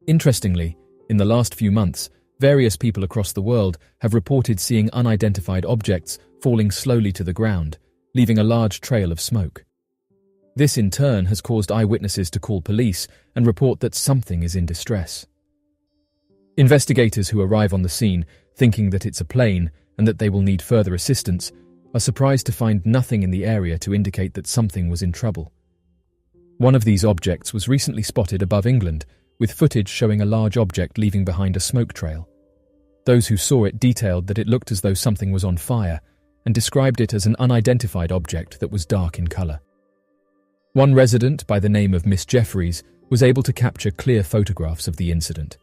Interestingly, in the last few months, various people across the world have reported seeing unidentified objects falling slowly to the ground, leaving a large trail of smoke. This in turn has caused eyewitnesses to call police and report that something is in distress. Investigators who arrive on the scene, thinking that it's a plane and that they will need further assistance, are surprised to find nothing in the area to indicate that something was in trouble. One of these objects was recently spotted above England, with footage showing a large object leaving behind a smoke trail. Those who saw it detailed that it looked as though something was on fire and described it as an unidentified object that was dark in colour. One resident by the name of Miss Jeffries was able to capture clear photographs of the incident.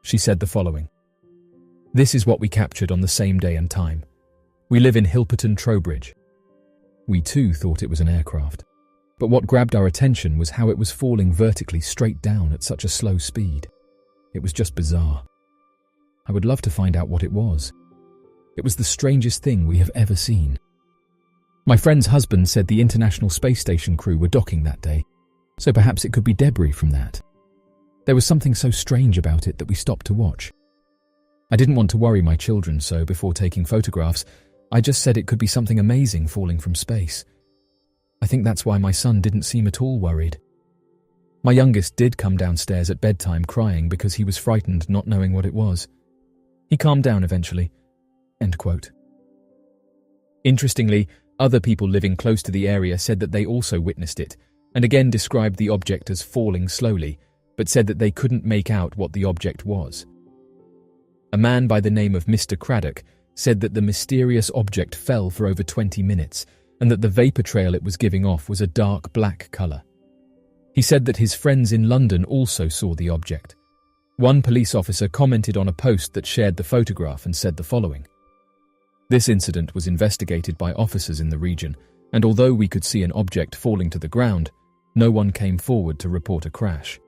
She said the following: "This is what we captured on the same day and time. We live in Hilperton, Trowbridge. We too thought it was an aircraft, but what grabbed our attention was how it was falling vertically straight down at such a slow speed. It was just bizarre. I would love to find out what it was. It was the strangest thing we have ever seen." My friend's husband said the International Space Station crew were docking that day, so perhaps it could be debris from that. There was something so strange about it that we stopped to watch. I didn't want to worry my children, so before taking photographs, I just said it could be something amazing falling from space. I think that's why my son didn't seem at all worried. My youngest did come downstairs at bedtime crying because he was frightened, not knowing what it was. He calmed down eventually." End quote. Interestingly, other people living close to the area said that they also witnessed it, and again described the object as falling slowly, but said that they couldn't make out what the object was. A man by the name of Mr. Craddock said that the mysterious object fell for over 20 minutes, and that the vapour trail it was giving off was a dark black colour. He said that his friends in London also saw the object. One police officer commented on a post that shared the photograph and said the following: "This incident was investigated by officers in the region, and although we could see an object falling to the ground, no one came forward to report a crash.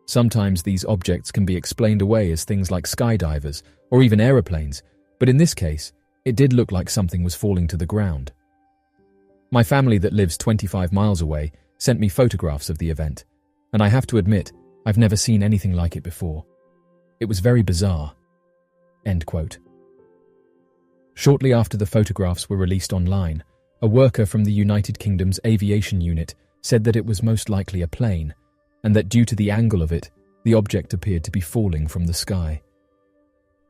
Sometimes these objects can be explained away as things like skydivers or even aeroplanes, but in this case, it did look like something was falling to the ground. My family that lives 25 miles away sent me photographs of the event, and I have to admit, I've never seen anything like it before. It was very bizarre." End quote. Shortly after the photographs were released online, a worker from the United Kingdom's aviation unit said that it was most likely a plane, and that due to the angle of it, the object appeared to be falling from the sky.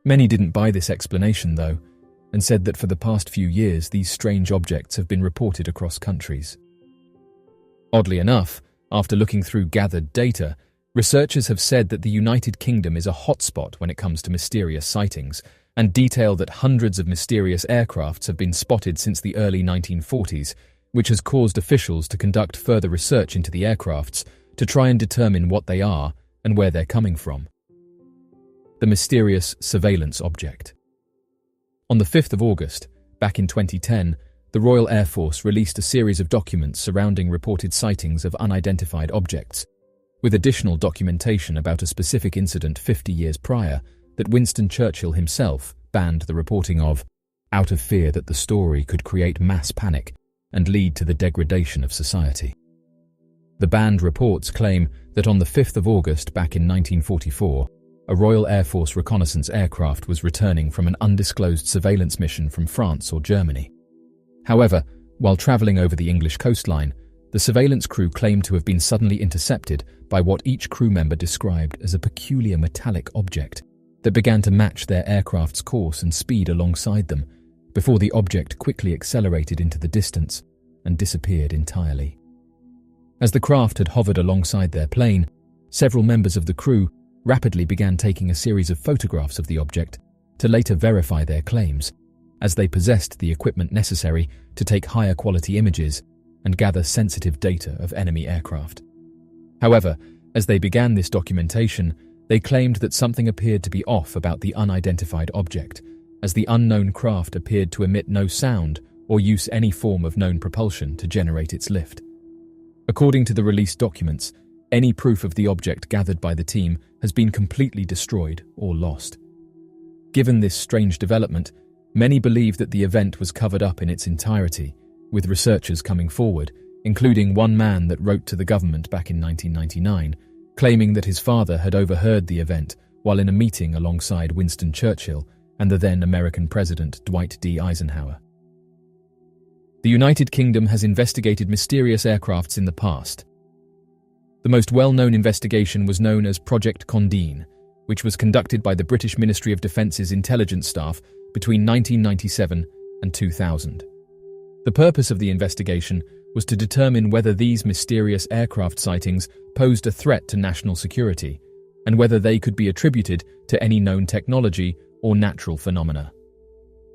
Many didn't buy this explanation, though, and said that for the past few years these strange objects have been reported across countries. Oddly enough, after looking through gathered data, researchers have said that the United Kingdom is a hotspot when it comes to mysterious sightings, and detail that hundreds of mysterious aircrafts have been spotted since the early 1940s, which has caused officials to conduct further research into the aircrafts to try and determine what they are and where they're coming from. The mysterious surveillance object. On the 5th of August, back in 2010, the Royal Air Force released a series of documents surrounding reported sightings of unidentified objects, with additional documentation about a specific incident 50 years prior that Winston Churchill himself banned the reporting of, out of fear that the story could create mass panic and lead to the degradation of society. The banned reports claim that on the 5th of August back in 1944, a Royal Air Force reconnaissance aircraft was returning from an undisclosed surveillance mission from France or Germany. However, while travelling over the English coastline, the surveillance crew claimed to have been suddenly intercepted by what each crew member described as a peculiar metallic object that began to match their aircraft's course and speed alongside them, before the object quickly accelerated into the distance and disappeared entirely. As the craft had hovered alongside their plane, several members of the crew rapidly began taking a series of photographs of the object to later verify their claims, as they possessed the equipment necessary to take higher quality images and gather sensitive data of enemy aircraft. However, as they began this documentation, they claimed that something appeared to be off about the unidentified object, as the unknown craft appeared to emit no sound or use any form of known propulsion to generate its lift. According to the released documents, any proof of the object gathered by the team has been completely destroyed or lost. Given this strange development, many believe that the event was covered up in its entirety, with researchers coming forward, including one man that wrote to the government back in 1999, claiming that his father had overheard the event while in a meeting alongside Winston Churchill and the then American President Dwight D. Eisenhower. The United Kingdom has investigated mysterious aircrafts in the past. The most well-known investigation was known as Project Condeen, which was conducted by the British Ministry of Defence's intelligence staff between 1997 and 2000. The purpose of the investigation was to determine whether these mysterious aircraft sightings posed a threat to national security, and whether they could be attributed to any known technology or natural phenomena.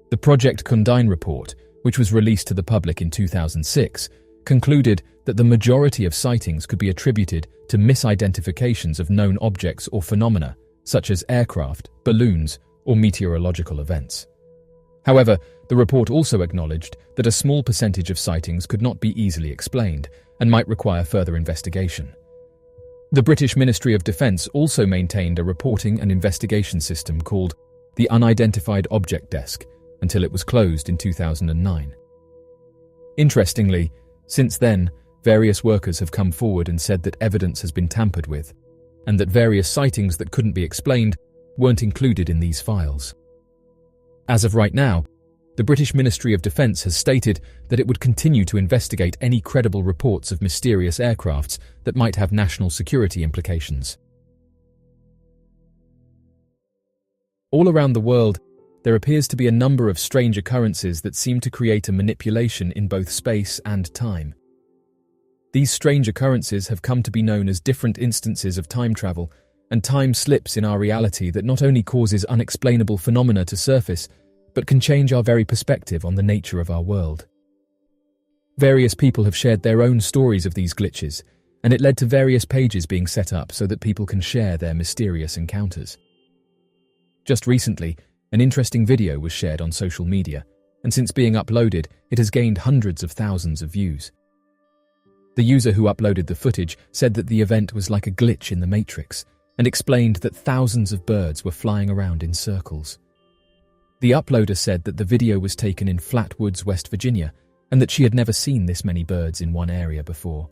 The Project Condeen report, which was released to the public in 2006, concluded that the majority of sightings could be attributed to misidentifications of known objects or phenomena, such as aircraft, balloons, or meteorological events. However, the report also acknowledged that a small percentage of sightings could not be easily explained and might require further investigation. The British Ministry of Defence also maintained a reporting and investigation system called the Unidentified Object Desk until it was closed in 2009. Interestingly, since then, various workers have come forward and said that evidence has been tampered with, and that various sightings that couldn't be explained weren't included in these files. As of right now, the British Ministry of Defence has stated that it would continue to investigate any credible reports of mysterious aircrafts that might have national security implications. All around the world, there appears to be a number of strange occurrences that seem to create a manipulation in both space and time. These strange occurrences have come to be known as different instances of time travel and time slips in our reality that not only causes unexplainable phenomena to surface, but can change our very perspective on the nature of our world. Various people have shared their own stories of these glitches, and it led to various pages being set up so that people can share their mysterious encounters. Just recently, an interesting video was shared on social media, and since being uploaded, it has gained hundreds of thousands of views. The user who uploaded the footage said that the event was like a glitch in the Matrix, and explained that thousands of birds were flying around in circles. The uploader said that the video was taken in Flatwoods, West Virginia, and that she had never seen this many birds in one area before.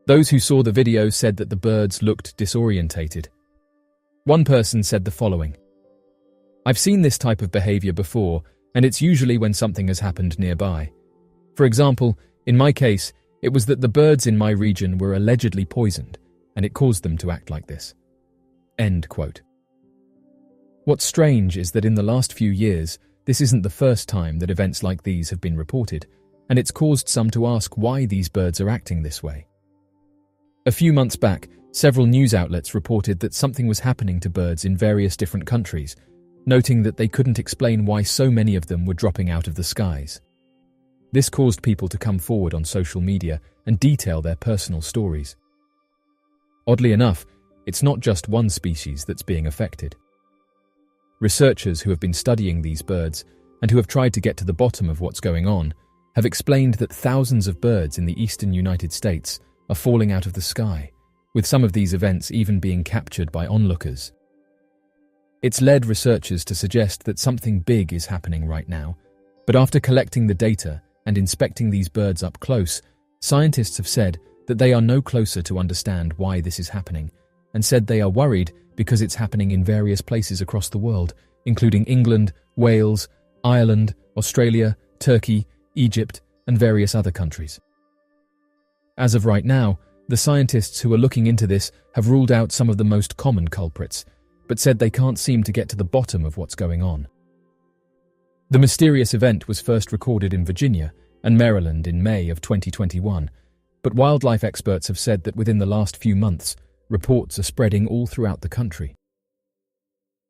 Those who saw the video said that the birds looked disorientated. One person said the following: "I've seen this type of behavior before, and it's usually when something has happened nearby. For example, in my case, it was that the birds in my region were allegedly poisoned, and it caused them to act like this." End quote. What's strange is that in the last few years, this isn't the first time that events like these have been reported, and it's caused some to ask why these birds are acting this way. A few months back, several news outlets reported that something was happening to birds in various different countries, noting that they couldn't explain why so many of them were dropping out of the skies. This caused people to come forward on social media and detail their personal stories. Oddly enough, it's not just one species that's being affected. Researchers who have been studying these birds and who have tried to get to the bottom of what's going on have explained that thousands of birds in the eastern United States are falling out of the sky, with some of these events even being captured by onlookers. It's led researchers to suggest that something big is happening right now, but after collecting the data and inspecting these birds up close, scientists have said that they are no closer to understand why this is happening, and said they are worried because it's happening in various places across the world, including England, Wales, Ireland, Australia, Turkey, Egypt, and various other countries. As of right now, the scientists who are looking into this have ruled out some of the most common culprits, but said they can't seem to get to the bottom of what's going on. The mysterious event was first recorded in Virginia and Maryland in May of 2021, but wildlife experts have said that within the last few months, reports are spreading all throughout the country.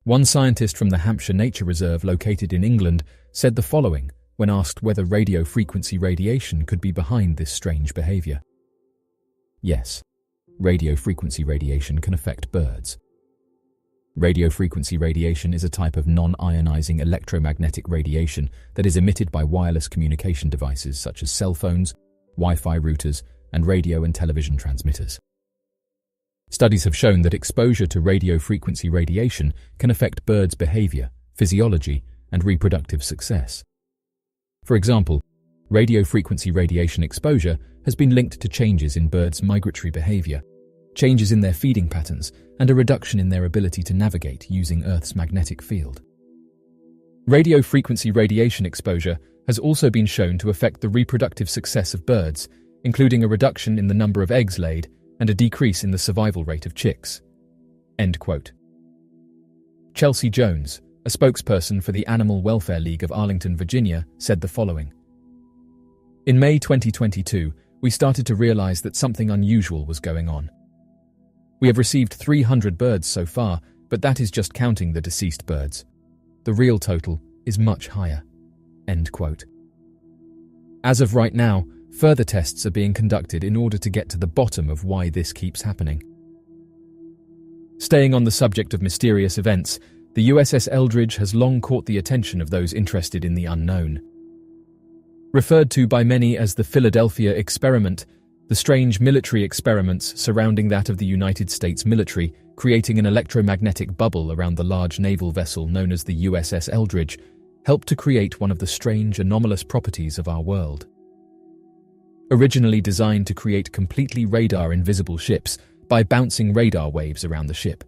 One scientist from the Hampshire Nature Reserve located in England said the following when asked whether radio frequency radiation could be behind this strange behavior. "Yes, radio frequency radiation can affect birds. Radiofrequency radiation is a type of non-ionizing electromagnetic radiation that is emitted by wireless communication devices such as cell phones, Wi-Fi routers, and radio and television transmitters. Studies have shown that exposure to radiofrequency radiation can affect birds' behavior, physiology, and reproductive success. For example, radiofrequency radiation exposure has been linked to changes in birds' migratory behavior, changes in their feeding patterns, and a reduction in their ability to navigate using Earth's magnetic field. Radiofrequency radiation exposure has also been shown to affect the reproductive success of birds, including a reduction in the number of eggs laid and a decrease in the survival rate of chicks. End quote. Chelsea Jones, a spokesperson for the Animal Welfare League of Arlington, Virginia, said the following. In May 2022, we started to realize that something unusual was going on. We have received 300 birds so far, but that is just counting the deceased birds. The real total is much higher. End quote. As of right now, further tests are being conducted in order to get to the bottom of why this keeps happening. Staying on the subject of mysterious events, the USS Eldridge has long caught the attention of those interested in the unknown. Referred to by many as the Philadelphia Experiment, the strange military experiments surrounding that of the United States military, creating an electromagnetic bubble around the large naval vessel known as the USS Eldridge, helped to create one of the strange, anomalous properties of our world. Originally designed to create completely radar-invisible ships by bouncing radar waves around the ship.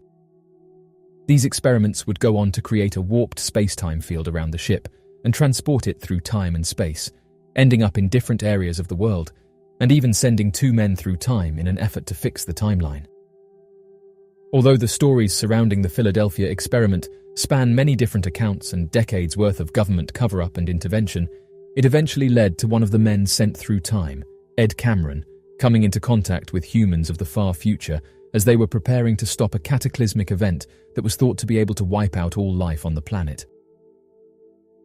These experiments would go on to create a warped space-time field around the ship and transport it through time and space, ending up in different areas of the world, and even sending 2 men through time in an effort to fix the timeline. Although the stories surrounding the Philadelphia experiment span many different accounts and decades worth of government cover-up and intervention, it eventually led to one of the men sent through time, Ed Cameron, coming into contact with humans of the far future as they were preparing to stop a cataclysmic event that was thought to be able to wipe out all life on the planet.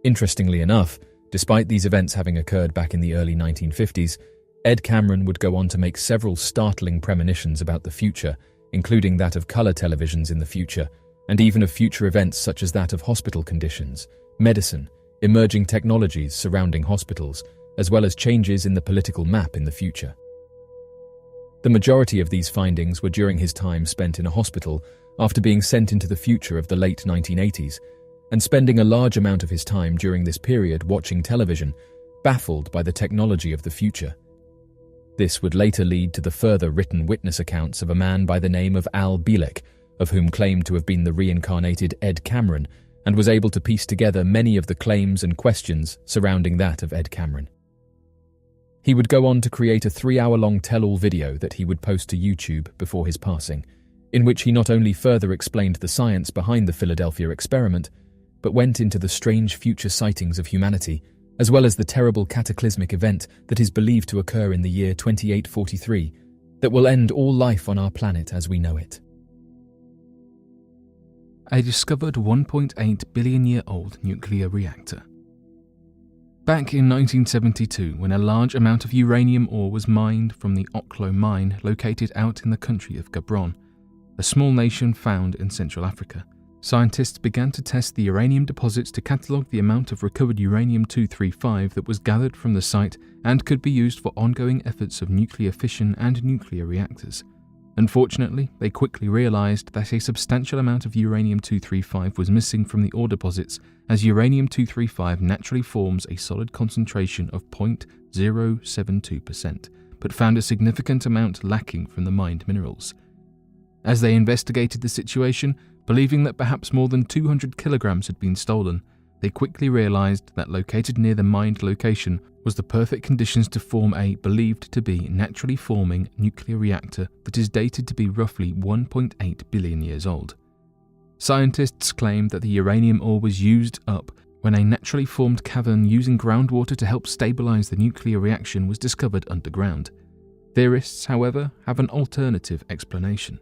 Interestingly enough, despite these events having occurred back in the early 1950s, Ed Cameron would go on to make several startling premonitions about the future, including that of color televisions in the future, and even of future events such as that of hospital conditions, medicine, emerging technologies surrounding hospitals, as well as changes in the political map in the future. The majority of these findings were during his time spent in a hospital after being sent into the future of the late 1980s, and spending a large amount of his time during this period watching television, baffled by the technology of the future. This would later lead to the further written witness accounts of a man by the name of Al Bielek, of whom claimed to have been the reincarnated Ed Cameron, and was able to piece together many of the claims and questions surrounding that of Ed Cameron. He would go on to create a 3-hour-long tell-all video that he would post to YouTube before his passing, in which he not only further explained the science behind the Philadelphia experiment, but went into the strange future sightings of humanity, as well as the terrible cataclysmic event that is believed to occur in the year 2843, that will end all life on our planet as we know it. A discovered 1.8 billion-year-old nuclear reactor. Back in 1972, when a large amount of uranium ore was mined from the Oklo mine located out in the country of Gabon, a small nation found in Central Africa, scientists began to test the uranium deposits to catalogue the amount of recovered uranium-235 that was gathered from the site and could be used for ongoing efforts of nuclear fission and nuclear reactors. Unfortunately, they quickly realised that a substantial amount of uranium-235 was missing from the ore deposits, as uranium-235 naturally forms a solid concentration of 0.072%, but found a significant amount lacking from the mined minerals. As they investigated the situation, believing that perhaps more than 200 kilograms had been stolen, they quickly realised that located near the mined location was the perfect conditions to form a believed to be naturally forming nuclear reactor that is dated to be roughly 1.8 billion years old. Scientists claim that the uranium ore was used up when a naturally formed cavern using groundwater to help stabilise the nuclear reaction was discovered underground. Theorists, however, have an alternative explanation.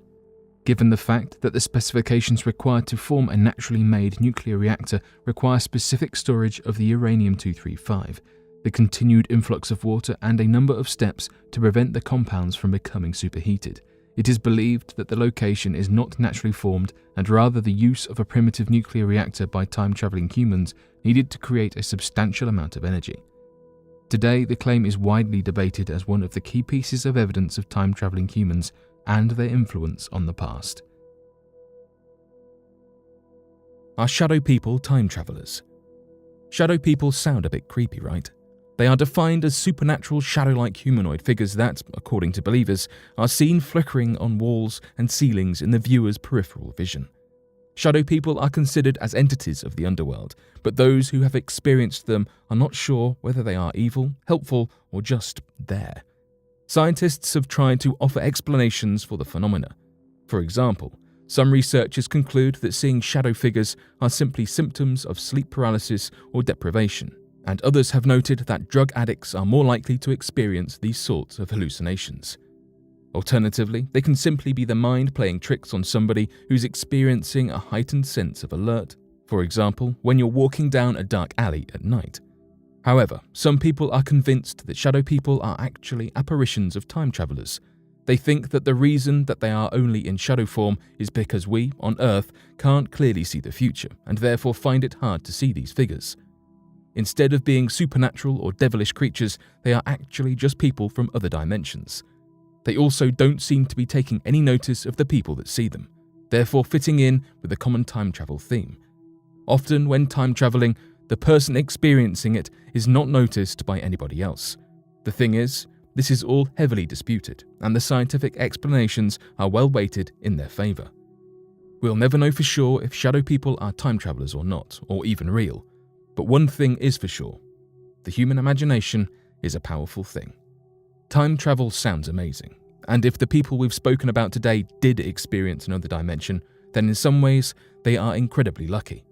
Given the fact that the specifications required to form a naturally made nuclear reactor require specific storage of the uranium-235, the continued influx of water and a number of steps to prevent the compounds from becoming superheated, It is believed that the location is not naturally formed and rather the use of a primitive nuclear reactor by time-traveling humans needed to create a substantial amount of energy. Today, the claim is widely debated as one of the key pieces of evidence of time-traveling humans and their influence on the past. Are shadow people time travelers? Shadow people sound a bit creepy, right? They are defined as supernatural shadow-like humanoid figures that, according to believers, are seen flickering on walls and ceilings in the viewer's peripheral vision. Shadow people are considered as entities of the underworld, but those who have experienced them are not sure whether they are evil, helpful, or just there. Scientists have tried to offer explanations for the phenomena. For example, some researchers conclude that seeing shadow figures are simply symptoms of sleep paralysis or deprivation, and others have noted that drug addicts are more likely to experience these sorts of hallucinations. Alternatively, they can simply be the mind playing tricks on somebody who's experiencing a heightened sense of alert, for example, when you're walking down a dark alley at night. However, some people are convinced that shadow people are actually apparitions of time travelers. They think that the reason that they are only in shadow form is because we, on Earth, can't clearly see the future and therefore find it hard to see these figures. Instead of being supernatural or devilish creatures, they are actually just people from other dimensions. They also don't seem to be taking any notice of the people that see them, therefore fitting in with the common time travel theme. Often when time traveling, the person experiencing it is not noticed by anybody else. The thing is, this is all heavily disputed, and the scientific explanations are well weighted in their favor. We'll never know for sure if shadow people are time travelers or not, or even real. But one thing is for sure, the human imagination is a powerful thing. Time travel sounds amazing, and if the people we've spoken about today did experience another dimension, then in some ways they are incredibly lucky.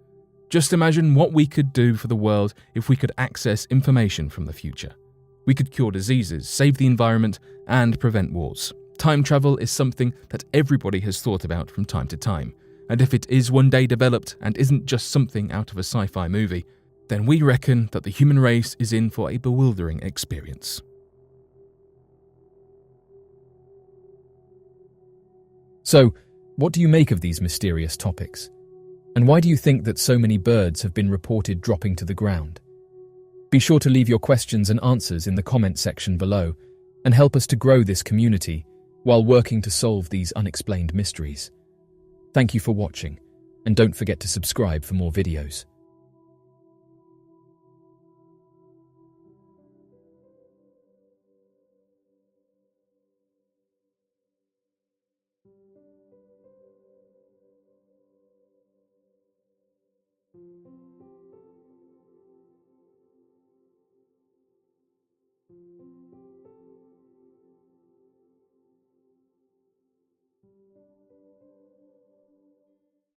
Just imagine what we could do for the world if we could access information from the future. We could cure diseases, save the environment, and prevent wars. Time travel is something that everybody has thought about from time to time, and if it is one day developed and isn't just something out of a sci-fi movie, then we reckon that the human race is in for a bewildering experience. So, what do you make of these mysterious topics? And why do you think that so many birds have been reported dropping to the ground? Be sure to leave your questions and answers in the comment section below and help us to grow this community while working to solve these unexplained mysteries. Thank you for watching, and don't forget to subscribe for more videos.